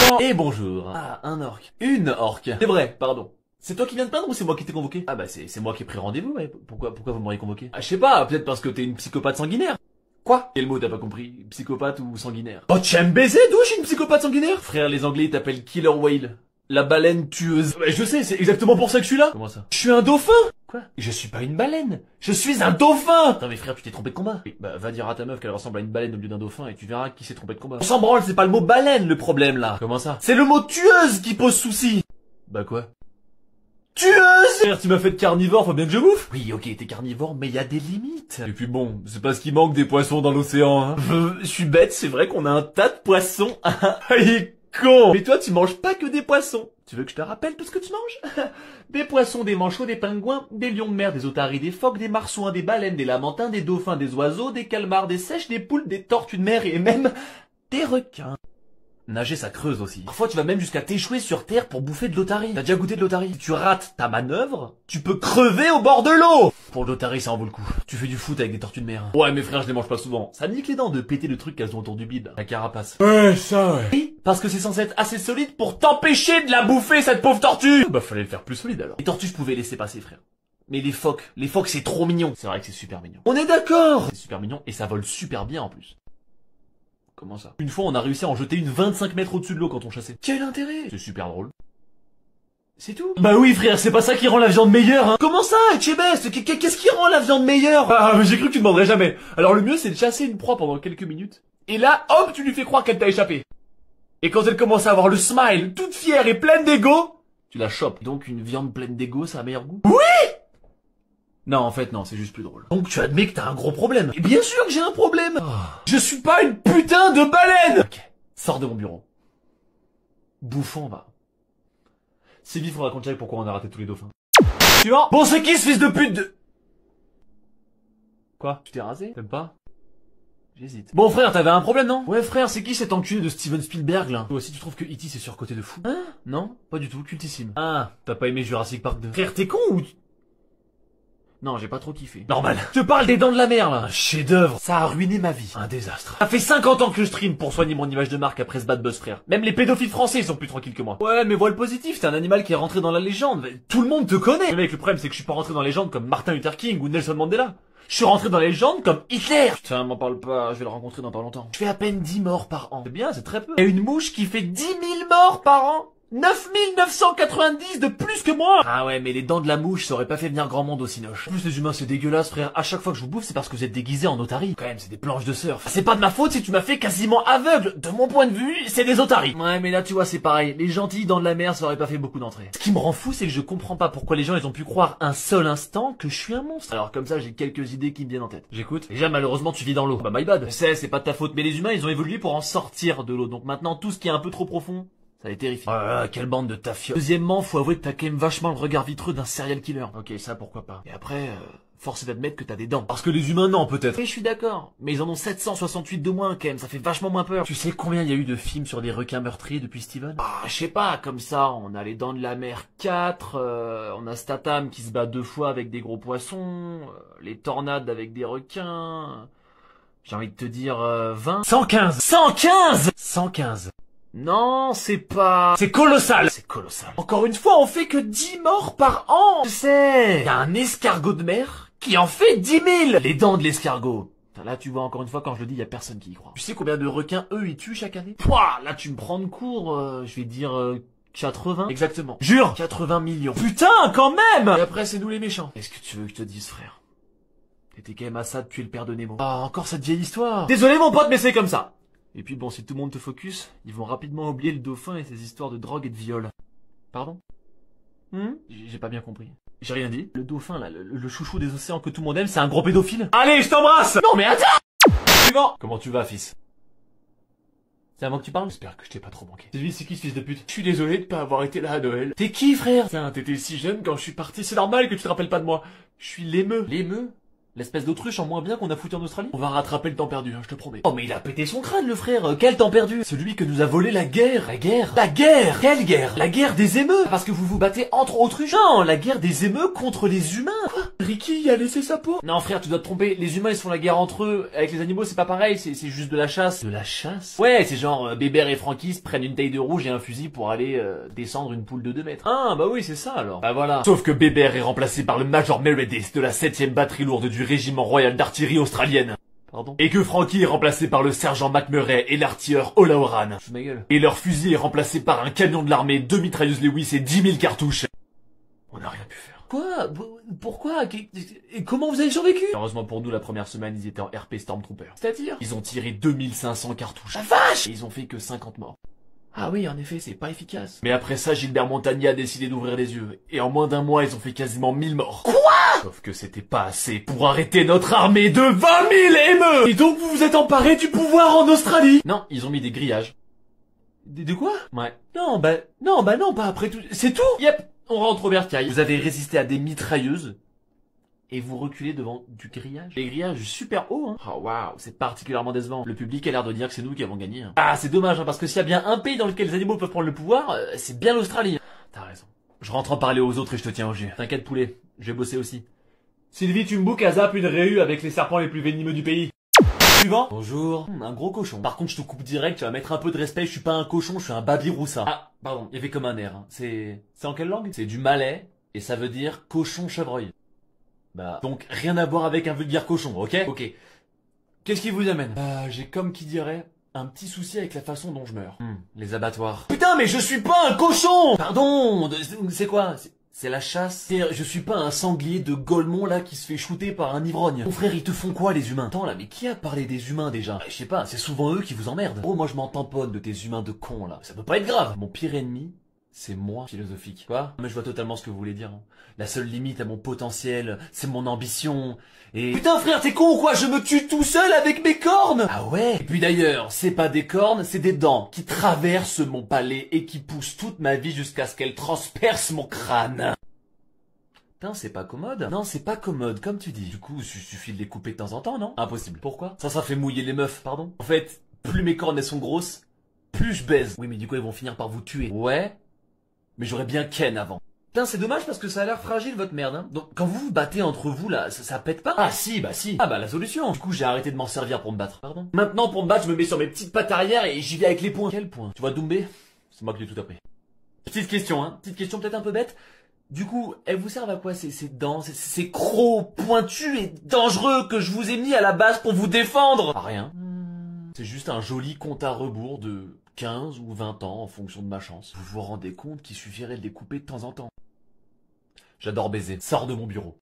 présent. Et bonjour. Ah, un orc. Une orque. C'est vrai, pardon. C'est toi qui viens de peindre ou c'est moi qui t'ai convoqué? Ah bah c'est moi qui ai pris rendez-vous, ouais. Pourquoi vous m'auriez convoqué? Ah je sais pas, peut-être parce que t'es une psychopathe sanguinaire. Quoi? Quel mot t'as pas compris? Psychopathe ou sanguinaire? Oh tu aimes baiser? D'où je suis une psychopathe sanguinaire? Frère, les anglais ils t'appellent Killer Whale. La baleine tueuse. Ouais, je sais, c'est exactement pour ça que je suis là. Comment ça? Je suis un dauphin. Quoi? Je suis pas une baleine. Je suis un dauphin. Non mais frère, tu t'es trompé de combat. Oui, bah va dire à ta meuf qu'elle ressemble à une baleine au lieu d'un dauphin et tu verras qui s'est trompé de combat. On s'en branle, c'est pas le mot baleine le problème là. Comment ça? C'est le mot tueuse qui pose souci. Bah quoi? Tueuse! Frère, tu m'as fait de carnivore, faut bien que je bouffe. Oui, ok, t'es carnivore, mais y a des limites. Et puis bon, c'est parce qu'il manque des poissons dans l'océan, hein. Je suis bête, c'est vrai qu'on a un tas de poissons. Il est con. Mais toi, tu manges pas que des poissons. Tu veux que je te rappelle tout ce que tu manges? Des poissons, des manchots, des pingouins, des lions de mer, des otaries, des phoques, des marsouins, des baleines, des lamantins, des dauphins, des oiseaux, des calmars, des seiches, des poules, des tortues de mer et même des requins. Nager, ça creuse aussi. Parfois, tu vas même jusqu'à t'échouer sur terre pour bouffer de l'otarie. T'as déjà goûté de l'otarie? Si tu rates ta manœuvre, tu peux crever au bord de l'eau. Pour l'otarie, ça en vaut le coup. Tu fais du foot avec des tortues de mer. Ouais, mes frères, je les mange pas souvent. Ça nique les dents de péter le truc qu'elles ont autour du bide. La carapace. Ouais, ça, ouais. Oui, parce que c'est censé être assez solide pour t'empêcher de la bouffer, cette pauvre tortue. Bah, fallait le faire plus solide alors. Les tortues, je pouvais laisser passer, frère. Mais les phoques c'est trop mignon. C'est vrai que c'est super mignon. On est d'accord. C'est super mignon et ça vole super bien en plus. Comment ça? Une fois, on a réussi à en jeter une 25 mètres au-dessus de l'eau quand on chassait. Quel intérêt? C'est super drôle. C'est tout? Bah oui, frère, c'est pas ça qui rend la viande meilleure, hein. Comment ça, Etchebest? Qu'est-ce qui rend la viande meilleure? Ah, mais j'ai cru que tu demanderais jamais. Alors le mieux, c'est de chasser une proie pendant quelques minutes. Et là, hop, tu lui fais croire qu'elle t'a échappé. Et quand elle commence à avoir le smile, toute fière et pleine d'ego, tu la chopes. Donc une viande pleine d'ego, ça a meilleur goût? Oui! Non, en fait, non, c'est juste plus drôle. Donc tu admets que t'as un gros problème. Et bien sûr que j'ai un problème. Oh. Je suis pas une putain de baleine. Ok, sors de mon bureau. Bouffon, va. C'est vite, faudra qu'on check pourquoi on a raté tous les dauphins. Suivant. Bon, c'est qui ce fils de pute de... Quoi? Tu t'es rasé? T'aimes pas? J'hésite. Bon frère, t'avais un problème, non? Ouais frère, c'est qui cet enculé de Steven Spielberg, là? Toi aussi tu trouves que E.T. c'est surcoté de fou? Hein? Non? Pas du tout, cultissime. Ah, t'as pas aimé Jurassic Park 2? Frère, t'es con ou... Non, j'ai pas trop kiffé. Normal. Je te parle des Dents de la Mer, là. Chef-d'œuvre. Ça a ruiné ma vie. Un désastre. Ça fait 50 ans que je stream pour soigner mon image de marque après ce bad buzz, frère. Même les pédophiles français, ils sont plus tranquilles que moi. Ouais, mais vois le positif, t'es un animal qui est rentré dans la légende. Tout le monde te connaît. Mais mec, le problème, c'est que je suis pas rentré dans la légende comme Martin Luther King ou Nelson Mandela. Je suis rentré dans la légende comme Hitler. Putain, m'en parle pas, je vais le rencontrer dans pas longtemps. Je fais à peine 10 morts par an. C'est bien, c'est très peu. Et une mouche qui fait 10 000 morts par an. 9990 de plus que moi. Ah ouais, mais les dents de la mouche, ça aurait pas fait venir grand monde au cinoche. En plus, les humains, c'est dégueulasse, frère. À chaque fois que je vous bouffe, c'est parce que vous êtes déguisés en otaries. Quand même, c'est des planches de surf. C'est pas de ma faute si tu m'as fait quasiment aveugle. De mon point de vue, c'est des otaries. Ouais, mais là, tu vois, c'est pareil. Les gentils dents de la mer, ça aurait pas fait beaucoup d'entrées. Ce qui me rend fou, c'est que je comprends pas pourquoi les gens, ils ont pu croire un seul instant que je suis un monstre. Alors, comme ça, j'ai quelques idées qui me viennent en tête. J'écoute. Déjà, malheureusement, tu vis dans l'eau. Bah, my bad. C'est pas de ta faute. Mais les humains, ils ont évolué pour en sortir de l'eau. Donc maintenant, tout ce qui est un peu trop profond, ça les terrifie. Oh là là, quelle bande de tafioles. Deuxièmement, faut avouer que t'as quand même vachement le regard vitreux d'un serial killer. Ok, ça pourquoi pas. Et après, force est d'admettre que t'as des dents. Parce que les humains, non, peut-être. Oui, je suis d'accord. Mais ils en ont 768 de moins, quand même. Ça fait vachement moins peur. Tu sais combien il y a eu de films sur des requins meurtriers depuis Steven? Ah, je sais pas, comme ça, on a les Dents de la Mer 4, on a Statham qui se bat 2 fois avec des gros poissons, les tornades avec des requins... J'ai envie de te dire 20... 115 115 115. Non, c'est pas... C'est colossal. C'est colossal. Encore une fois, on fait que 10 morts par an. Je sais. Y a un escargot de mer qui en fait 10 000. Les dents de l'escargot. Là, tu vois, encore une fois, quand je le dis, y a personne qui y croit. Tu sais combien de requins, eux, ils tuent chaque année? Pouah, là, tu me prends de court, je vais dire 80. Exactement. Jure. 80 millions. Putain, quand même. Et après, c'est nous les méchants. Qu'est-ce que tu veux que je te dise, frère? T'étais quand même à ça de tuer le père de Nemo. Ah, encore cette vieille histoire. Désolé, mon pote, mais c'est comme ça. Et puis bon, si tout le monde te focus, ils vont rapidement oublier le dauphin et ses histoires de drogue et de viol. Pardon? J'ai pas bien compris. J'ai rien dit. Le dauphin, là, le chouchou des océans que tout le monde aime, c'est un gros pédophile. Allez, je t'embrasse! Non mais attends! Suivant! Comment tu vas, fils? C'est à moi que tu parles? J'espère que je t'ai pas trop manqué. C'est qui ce fils de pute? Je suis désolé de pas avoir été là à Noël. T'es qui, frère? Tiens, t'étais si jeune quand je suis parti, c'est normal que tu te rappelles pas de moi. Je suis l'émeu. L'émeu? L'espèce d'autruche en moins bien qu'on a foutu en Australie. On va rattraper le temps perdu, hein, je te promets. Oh mais il a pété son crâne le frère, quel temps perdu? Celui que nous a volé la guerre. La guerre? La guerre? Quelle guerre? La guerre des émeux. Parce que vous vous battez entre autruches? Non, la guerre des émeux contre les humains. Quoi? Ricky a laissé sa peau? Non frère, tu dois te tromper, les humains ils se font la guerre entre eux, avec les animaux c'est pas pareil, c'est juste de la chasse. De la chasse? Ouais, c'est genre Bébert et Frankie se prennent une taille de rouge et un fusil pour aller descendre une poule de 2 mètres. Ah bah oui c'est ça alors. Bah voilà. Sauf que Bébert est remplacé par le Major Meredith de la 7ème batterie lourde du régiment royal d'artillerie australienne. Pardon. Et que Frankie est remplacé par le sergent McMurray et l'artilleur O'Laoran. Je ma gueule. Et leur fusil est remplacé par un camion de l'armée, 2 mitrailleuses Lewis et 10 000 cartouches. On n'a rien pu faire. Quoi? Pourquoi? Et comment vous avez survécu? Heureusement pour nous, la première semaine, ils étaient en RP Stormtrooper. C'est-à-dire? Ils ont tiré 2500 cartouches. La vache! Et ils ont fait que 50 morts. Ah oui, en effet, c'est pas efficace. Mais après ça, Gilbert Montagny a décidé d'ouvrir les yeux. Et en moins d'un mois, ils ont fait quasiment 1000 morts. Quoi? Sauf que c'était pas assez pour arrêter notre armée de 20 000 émeux! Et donc vous vous êtes emparé du pouvoir en Australie? Non, ils ont mis des grillages. De quoi? Ouais. Non, pas après tout. C'est tout? Yep. On rentre au bercail. Vous avez résisté à des mitrailleuses. Et vous reculez devant du grillage. Des grillages super hauts, hein. Oh waouh, c'est particulièrement décevant. Le public a l'air de dire que c'est nous qui avons gagné. Hein. Ah, c'est dommage, hein, parce que s'il y a bien un pays dans lequel les animaux peuvent prendre le pouvoir, c'est bien l'Australie. T'as raison. Je rentre en parler aux autres et je te tiens au jus. T'inquiète poulet, je vais bosser aussi. Sylvie, tu me bookes à Zap une réu avec les serpents les plus venimeux du pays. Suivant. Bonjour. Un gros cochon. Par contre, je te coupe direct, tu vas mettre un peu de respect, je suis pas un cochon, je suis un babiroussa. Ah, pardon, il y avait comme un air. Hein. C'est en quelle langue? C'est du malais, et ça veut dire cochon chevreuil. Bah, donc rien à voir avec un vulgaire cochon, ok? Ok. Qu'est-ce qui vous amène? J'ai comme qui dirait un petit souci avec la façon dont je meurs. Les abattoirs. Putain, mais je suis pas un cochon! Pardon, c'est quoi? C'est la chasse. Je suis pas un sanglier de Golemont là qui se fait shooter par un ivrogne. Mon frère, ils te font quoi les humains? Attends là, mais qui a parlé des humains déjà? Je sais pas, c'est souvent eux qui vous emmerdent. Oh, moi je m'en tamponne de tes humains de cons là. Ça peut pas être grave. Mon pire ennemi, c'est moi, philosophique. Quoi? Mais je vois totalement ce que vous voulez dire. Hein. La seule limite à mon potentiel, c'est mon ambition. Et... Putain frère, t'es con ou quoi? Je me tue tout seul avec mes cornes! Ah ouais? Et puis d'ailleurs, c'est pas des cornes, c'est des dents qui traversent mon palais et qui poussent toute ma vie jusqu'à ce qu'elles transpercent mon crâne. Putain, c'est pas commode. Non, c'est pas commode, comme tu dis. Du coup, il suffit de les couper de temps en temps, non? Impossible. Pourquoi? Ça fait mouiller les meufs, pardon. En fait, plus mes cornes elles sont grosses, plus je baise. Oui, mais du coup, ils vont finir par vous tuer. Ouais. Mais j'aurais bien Ken avant. Putain, c'est dommage parce que ça a l'air fragile votre merde, hein. Donc, quand vous vous battez entre vous, là, ça pète pas? Ah si, bah si. Ah bah la solution. Du coup, j'ai arrêté de m'en servir pour me battre. Pardon? Maintenant, pour me battre, je me mets sur mes petites pattes arrière et j'y vais avec les poings. Quel point? Tu vois, Doumbé? C'est moi qui ai tout appris. Petite question, hein. Petite question peut-être un peu bête. Du coup, elles vous servent à quoi ces dents, ces crocs pointus et dangereux que je vous ai mis à la base pour vous défendre? À rien. C'est juste un joli compte à rebours de 15 ou 20 ans en fonction de ma chance. Vous vous rendez compte qu'il suffirait de les couper de temps en temps? J'adore baiser. Sors de mon bureau.